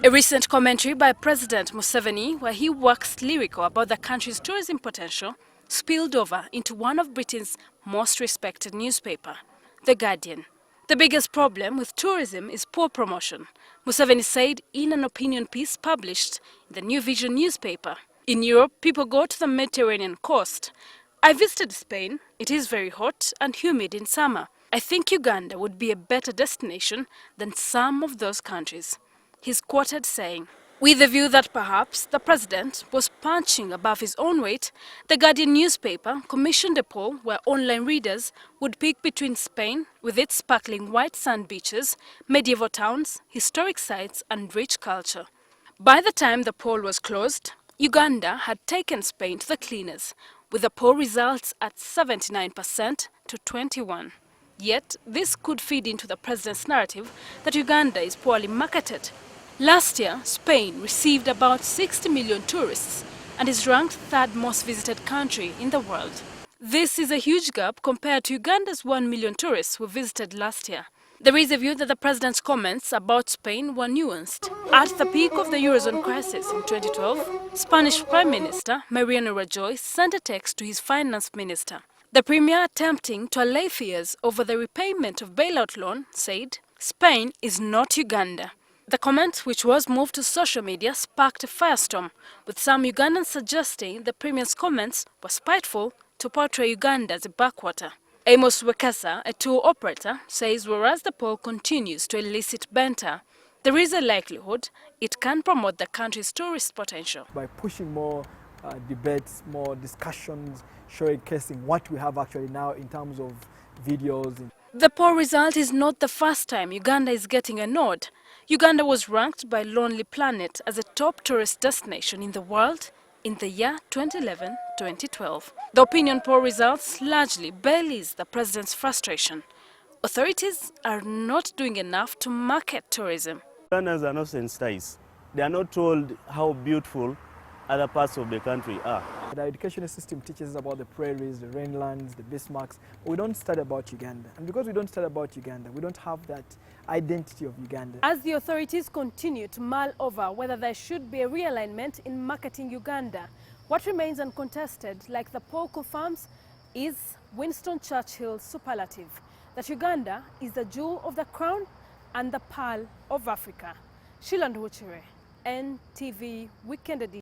A recent commentary by President Museveni, where he waxed lyrical about the country's tourism potential, spilled over into one of Britain's most respected newspaper, The Guardian. The biggest problem with tourism is poor promotion, Museveni said in an opinion piece published in the New Vision newspaper. In Europe, people go to the Mediterranean coast. I visited Spain. It is very hot and humid in summer. I think Uganda would be a better destination than some of those countries. He's quoted saying, with the view that perhaps the president was punching above his own weight, the Guardian newspaper commissioned a poll where online readers would pick between Spain, with its sparkling white sand beaches, medieval towns, historic sites and rich culture. By the time the poll was closed, Uganda had taken Spain to the cleaners, with the poll results at 79% to 21%. Yet, this could feed into the president's narrative that Uganda is poorly marketed. Last year, Spain received about 60 million tourists and is ranked third most visited country in the world. This is a huge gap compared to Uganda's 1 million tourists who visited last year. There is a view that the president's comments about Spain were nuanced. At the peak of the Eurozone crisis in 2012, Spanish Prime Minister Mariano Rajoy sent a text to his finance minister. The premier, attempting to allay fears over the repayment of bailout loan, said, "Spain is not Uganda." The comment, which was moved to social media, sparked a firestorm, with some Ugandans suggesting the premier's comments were spiteful to portray Uganda as a backwater. Amos Wekesa, a tour operator, says whereas the poll continues to elicit banter, there is a likelihood it can promote the country's tourist potential. By pushing more debates, more discussions, showcasing what we have actually now in terms of videos. The poll result is not the first time Uganda is getting a nod. Uganda was ranked by Lonely Planet as a top tourist destination in the world in the year 2011-2012. The opinion poll results largely belies the president's frustration. Authorities are not doing enough to market tourism. Ugandans are not sensitized. They are not told how beautiful other parts of the country are. The educational system teaches us about the prairies, the rainlands, the Bismarcks, but we don't study about Uganda. And because we don't study about Uganda, we don't have that identity of Uganda. As the authorities continue to mull over whether there should be a realignment in marketing Uganda, what remains uncontested, like the poll confirms, is Winston Churchill's superlative that Uganda is the jewel of the crown and the pearl of Africa. Sheila Nduchire, NTV Weekend Edition.